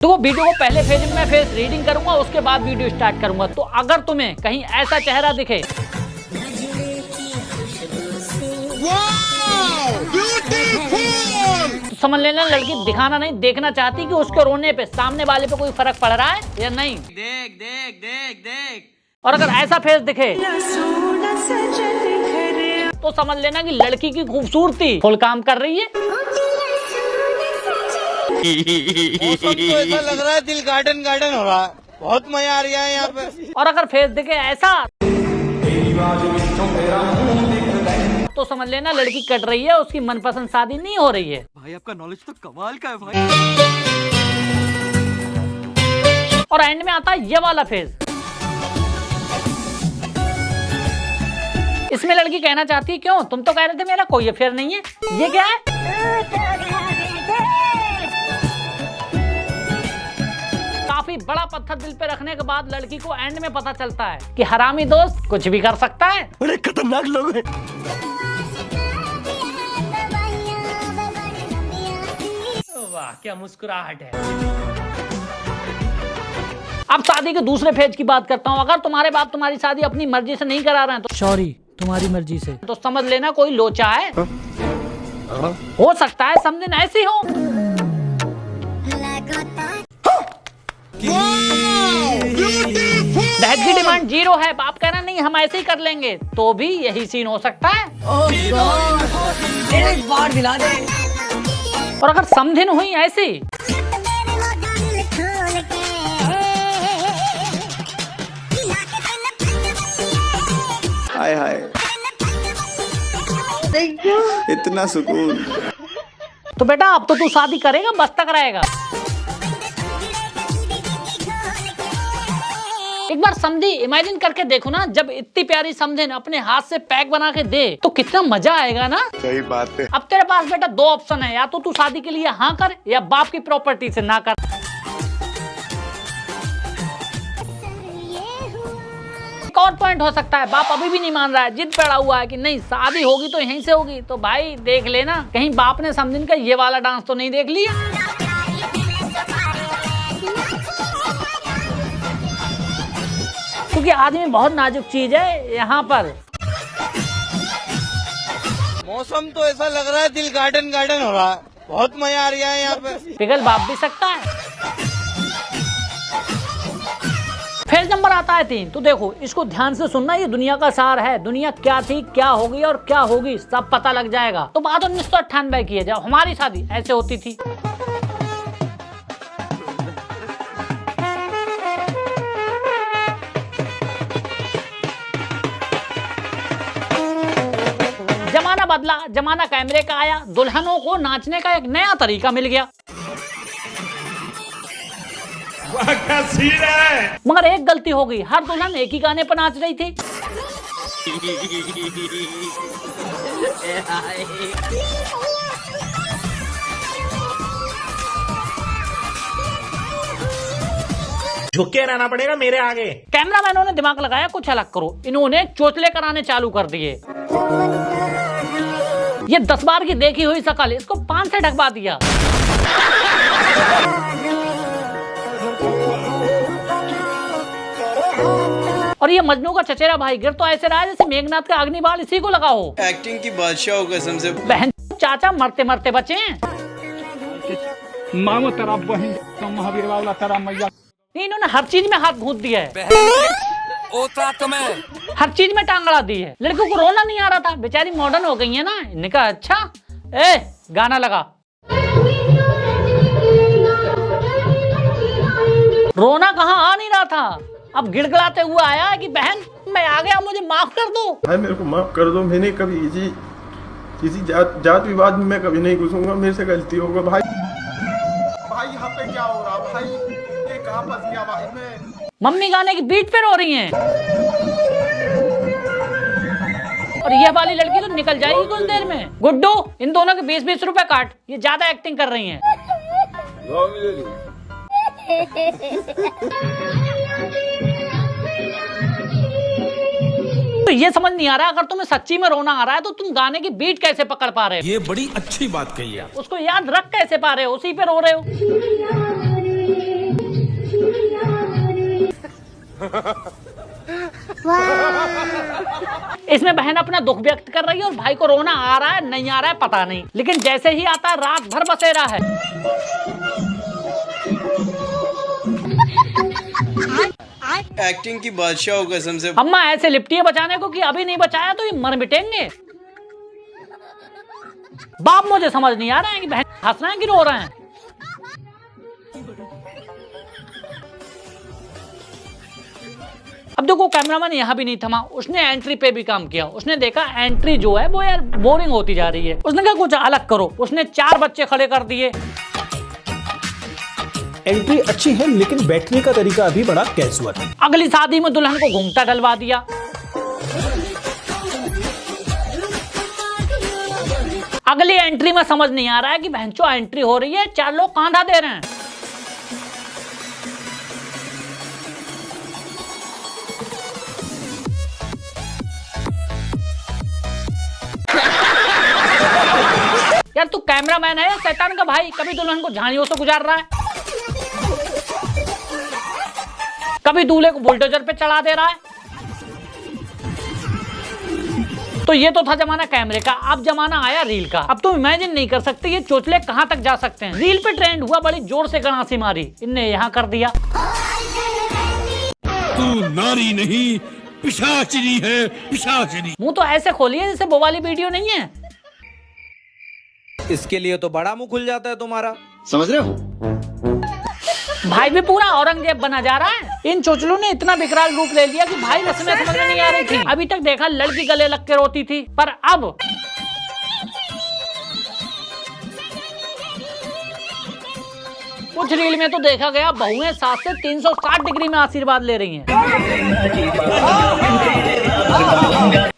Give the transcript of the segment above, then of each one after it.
तो वीडियो को पहले फेज में मैं फेस रीडिंग करूंगा, उसके बाद वीडियो स्टार्ट करूंगा। तो अगर तुम्हें कहीं ऐसा चेहरा दिखे तो समझ लेना लड़की दिखाना नहीं, देखना चाहती कि उसके रोने पे सामने वाले पे कोई फर्क पड़ रहा है या नहीं। देख देख देख देख। और अगर ऐसा फेस दिखे तो समझ लेना कि लड़की की खूबसूरती फुल काम कर रही है। मौसम तो ऐसा लग रहा है दिल गार्डन गार्डन हो रहा है, बहुत मजा आ रहा है यहाँ पे। और अगर फेस दिखे ऐसा तो समझ लेना लड़की कट रही है, उसकी मनपसंद शादी नहीं हो रही है। भाई आपका नॉलेज तो कमाल का है भाई। और एंड में आता है ये वाला फेज। इसमें लड़की कहना चाहती है क्यों तुम तो कह रहे थे मेरा कोई अफेयर नहीं है, ये क्या है? काफी बड़ा पत्थर दिल पे रखने के बाद लड़की को एंड में पता चलता है कि हरामी दोस्त कुछ भी कर सकता है। बड़े खतरनाक लोग हैं। वाह क्या मुस्कुराहट है। अब शादी के दूसरे फेज की बात करता हूँ। अगर तुम्हारे बाप तुम्हारी शादी अपनी मर्जी से नहीं करा रहे हैं तो सॉरी तुम्हारी मर्जी से, तो समझ लेना कोई लोचा है। हो सकता है समझे ऐसी हो। दहेज की डिमांड 0 है, बाप कह रहा नहीं हम ऐसे ही कर लेंगे, तो भी यही सीन हो सकता है। एक बार दिला दे। और अगर समझिन हुई ऐसी हाय हाय इतना सुकून। तो बेटा अब तो तू शादी करेगा, बस तक रहेगा। एक बार समझी इमेजिन करके देखो ना, जब इतनी प्यारी समझन अपने हाथ से पैक बना के दे तो कितना मजा आएगा ना। सही बात है। अब तेरे पास बेटा 2 ऑप्शन है, या तो तू शादी के लिए हाँ कर या बाप की प्रॉपर्टी से ना कर। एक और पॉइंट हो सकता है, बाप अभी भी नहीं मान रहा है, जिद पड़ा हुआ है कि नहीं शादी होगी तो यहीं से होगी। तो भाई देख लेना कहीं बाप ने समझन का ये वाला डांस तो नहीं देख लिया। क्योंकि आदमी बहुत नाजुक चीज है यहाँ पर। मौसम तो ऐसा लग रहा है दिल गार्डन गार्डन हो रहा है, बहुत मजा आ रहा है यहाँ पे। पिघल बाप भी सकता है। फेज नंबर आता है 3। तो देखो इसको ध्यान से सुनना, ये दुनिया का सार है। दुनिया क्या थी, क्या होगी और क्या होगी सब पता लग जाएगा। तो बात 1998 की है, जब हमारी शादी ऐसे होती थी। जमाना बदला, जमाना कैमरे का आया, दुल्हनों को नाचने का एक नया तरीका मिल गया। क्या सीन है। मगर एक गलती हो गई, हर दुल्हन एक ही गाने पर नाच रही थी। झुके रहना पड़ेगा मेरे आगे। कैमरामैनों ने दिमाग लगाया कुछ अलग करो, इन्होंने चोचले कराने चालू कर दिए। ये 10 बार की देखी हुई शकल, इसको 5 से ढकवा दिया। और ये मजनू का चचेरा भाई गिर तो ऐसे रहा है जैसे मेघनाथ का अग्निबाण इसी को लगा हो। एक्टिंग की बादशाह हो कसम से। बहन चाचा मरते मरते बचे हैं। मांगो तेरा बहन महावीर वाला तेरा मैया। नहीं, इन्होंने हर चीज में हाथ घूंट दिया है, ओता तुम्हें हर चीज में टांग अड़ा दी है। लड़कियों को रोना नहीं आ रहा था, बेचारी मॉडर्न हो गई है ना। इन्होंने कहा अच्छा गाना लगा। रोना कहाँ आ नहीं रहा था, अब गिड़गिड़ाते हुए आया कि बहन मैं आ गया, मुझे माफ कर दो। भाई मेरे को माफ कर दो, मैंने कभी किसी जात विवाद में मैं कभी नहीं घुसूंगा, मेरे से गलती होगा भाई। भाई यहाँ पे क्या हो रहा भाई, ये कहाँ फंस गया भाई मैं। मम्मी गाने की बीट पे रो रही हैं और ये वाली लड़की तो निकल जाएगी कुछ देर में। गुड्डू इन दोनों के 20-20 रुपए काट, ये ज्यादा एक्टिंग कर रही हैं। तो ये समझ नहीं आ रहा, अगर तुम्हें सच्ची में रोना आ रहा है तो तुम गाने की बीट कैसे पकड़ पा रहे हो? ये बड़ी अच्छी बात कही आप। उसको याद रख कैसे पा रहे हो? उसी पे रो रहे हो। इसमें बहन अपना दुख व्यक्त कर रही है और भाई को रोना आ रहा है नहीं आ रहा है पता नहीं, लेकिन जैसे ही आता है रात भर बसेरा है। एक्टिंग की बादशाह हो कसम से। अम्मा ऐसे लिपटी है बचाने को कि अभी नहीं बचाया तो ये मर मिटेंगे। बाप मुझे समझ नहीं आ रहा है कि बहन हंस रहे हैं कि रो रहे हैं। अब देखो कैमरामैन यहाँ भी नहीं थमा, उसने एंट्री पे भी काम किया। उसने देखा एंट्री जो है वो यार बोरिंग होती जा रही है। उसने कहा कुछ अलग करो। उसने 4 बच्चे खड़े कर दिए। एंट्री अच्छी है लेकिन बैठने का तरीका अभी बड़ा कैजुअल है। अगली शादी में दुल्हन को घूंघटा डलवा दिया। अगली एंट्री में समझ नहीं आ रहा है कि बहनचो एंट्री हो रही है, 4 लोग कांधा दे रहे हैं। यार तू कैमरामैन है या शैतान का भाई? कभी दुल्हन को झाड़ियों से गुजार रहा है, कभी दूल्हे को बुलडोजर पे चढ़ा दे रहा है। तो ये तो था जमाना कैमरे का, अब जमाना आया रील का। अब तुम इमेजिन नहीं कर सकते ये चोचले कहां तक जा सकते हैं। रील पे ट्रेंड हुआ, बड़ी जोर से गणासी मारी, इनने यहां कर दिया। तू नारी नहीं पिशाचिनी है, पिशाचिनी। मुंह तो ऐसे खोलिए जैसे वो वाली वीडियो नहीं है। इसके लिए तो बड़ा मुंह खुल जाता है तुम्हारा, समझ रहे हो? भाई भी पूरा औरंगजेब बना जा रहा है। इन चोचलों ने इतना विकराल रूप ले लिया कि भाई रस्में समझ में नहीं आ रही थी। अभी तक देखा लड़की गले लग के रोती थी, पर अब कुछ रील में तो देखा गया बहुएं 7 से 360 डिग्री में आशीर्वाद ले रही हैं।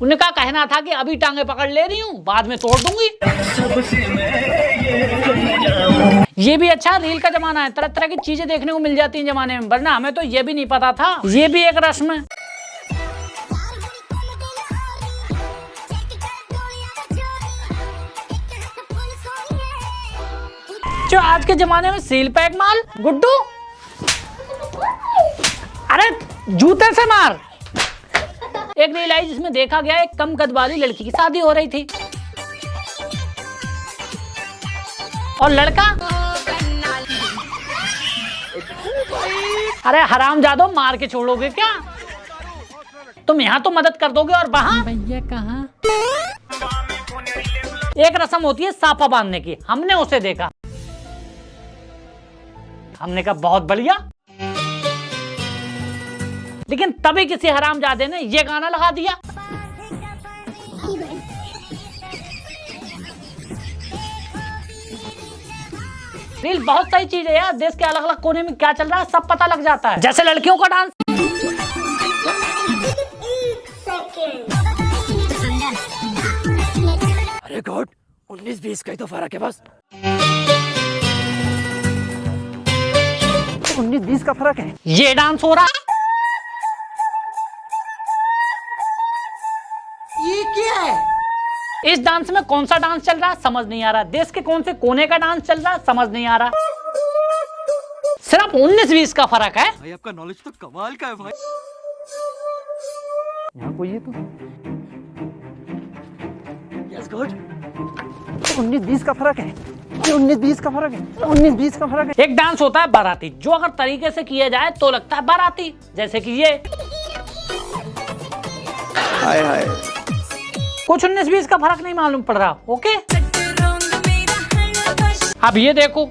उनका कहना था कि अभी टांगे पकड़ ले रही हूँ, बाद में तोड़ दूंगी। ये भी अच्छा रील का जमाना है, तरह तरह की चीजें देखने को मिल जाती हैं जमाने में, वरना हमें तो ये भी नहीं पता था ये भी एक रस्म है। जो आज के जमाने में सील पैक माल गुड्डू, अरे जूते से मार। एक रील आई जिसमें देखा गया एक कम कद वाली लड़की की शादी हो रही थी और लड़का, अरे हरामजादो मार के छोड़ोगे क्या? तुम यहाँ तो मदद कर दोगे और वहां भैया कहाँ? एक रस्म होती है साफा बांधने की, हमने उसे देखा, हमने कहा बहुत बढ़िया, लेकिन तभी किसी हरामजादे ने ये गाना लगा दिया। रील बहुत सही चीज है यार, देश के अलग अलग कोने में क्या चल रहा है सब पता लग जाता है। जैसे लड़कियों का डांस, अरे गॉड 19-20 का ही तो फर्क है बस। 19-20 का फर्क है। ये डांस हो रहा, ये क्या है? इस डांस में कौन सा डांस चल रहा है समझ नहीं आ रहा। देश के कौन से कोने का डांस चल रहा है समझ नहीं आ रहा। सिर्फ 19-20 का फर्क है। भाई आपका नॉलेज तो कमाल का है भाई। यहाँ कोई है तो यस गुड। 19-20 का फर्क है। 19-20 का फर्क है। 19-20 का फर्क है। एक डांस होता है बाराती, जो अगर तरीके से किया जाए तो लगता है बाराती, जैसे कि ये हाय हाय। कुछ 19-20 का फर्क नहीं मालूम पड़ रहा। ओके अब ये देखो,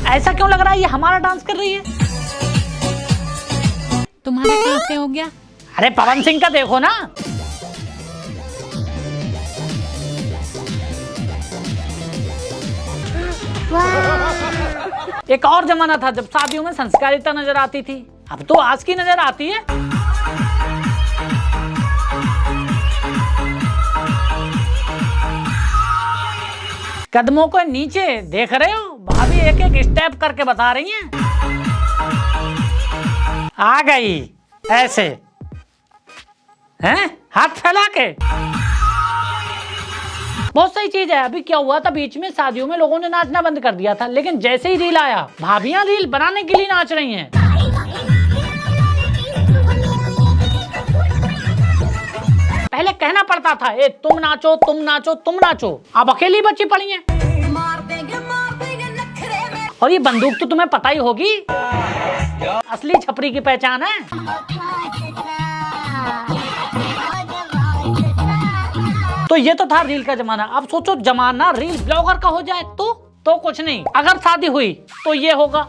ऐसा क्यों लग रहा है ये हमारा डांस कर रही है? तुम्हारा कहां से हो गया? अरे पवन सिंह का देखो ना। एक और जमाना था जब शादियों में संस्कारिता नजर आती थी, अब तो आज की नजर आती है। कदमों को नीचे देख रहे हो, भाभी एक एक स्टेप करके बता रही हैं। आ गई ऐसे हैं, हाथ फैला के। बहुत सही चीज है। अभी क्या हुआ था, बीच में शादियों में लोगों ने नाचना बंद कर दिया था, लेकिन जैसे ही रील आया, भाभियां रील बनाने के लिए नाच रही हैं। पहले कहना पड़ता था, ए तुम नाचो तुम नाचो तुम नाचो, अब अकेली बच्ची पड़ी हैं। और ये बंदूक तो तुम्हें पता ही होगी, असली छपरी की पहचान है। तो ये तो था रील का जमाना। अब सोचो जमाना रील ब्लॉगर का हो जाए तो कुछ नहीं। अगर शादी हुई तो ये होगा,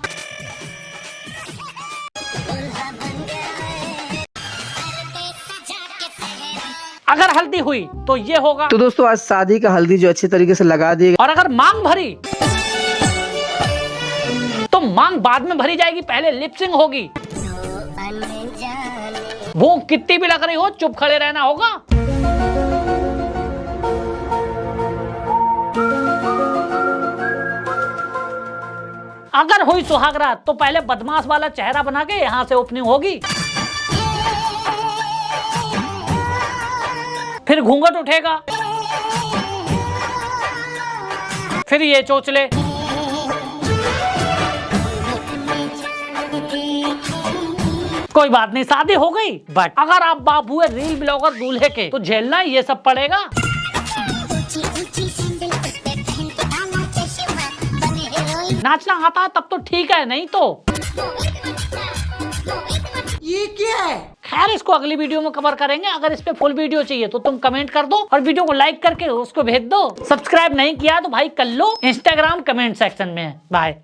अगर हल्दी हुई तो ये होगा। तो दोस्तों आज शादी का हल्दी जो अच्छी तरीके से लगा दी, और अगर मांग भरी तो मांग बाद में भरी जाएगी, पहले लिपसिंग होगी। भूख कितनी भी लग रही हो, चुप खड़े रहना होगा। अगर हुई सुहागरात तो पहले बदमाश वाला चेहरा बना के यहां से ओपनिंग होगी, फिर घूंघट उठेगा, फिर ये चोचले, कोई बात नहीं, शादी हो गई। बट अगर आप बाप हुए रील ब्लॉगर दूल्हे के तो झेलना ये सब पड़ेगा। नाचना आता है तब तो ठीक है, नहीं तो ये क्या है? खैर इसको अगली वीडियो में कवर करेंगे। अगर इस पे फुल वीडियो चाहिए तो तुम कमेंट कर दो और वीडियो को लाइक करके उसको भेज दो। सब्सक्राइब नहीं किया तो भाई कर लो, इंस्टाग्राम कमेंट सेक्शन में है। बाय।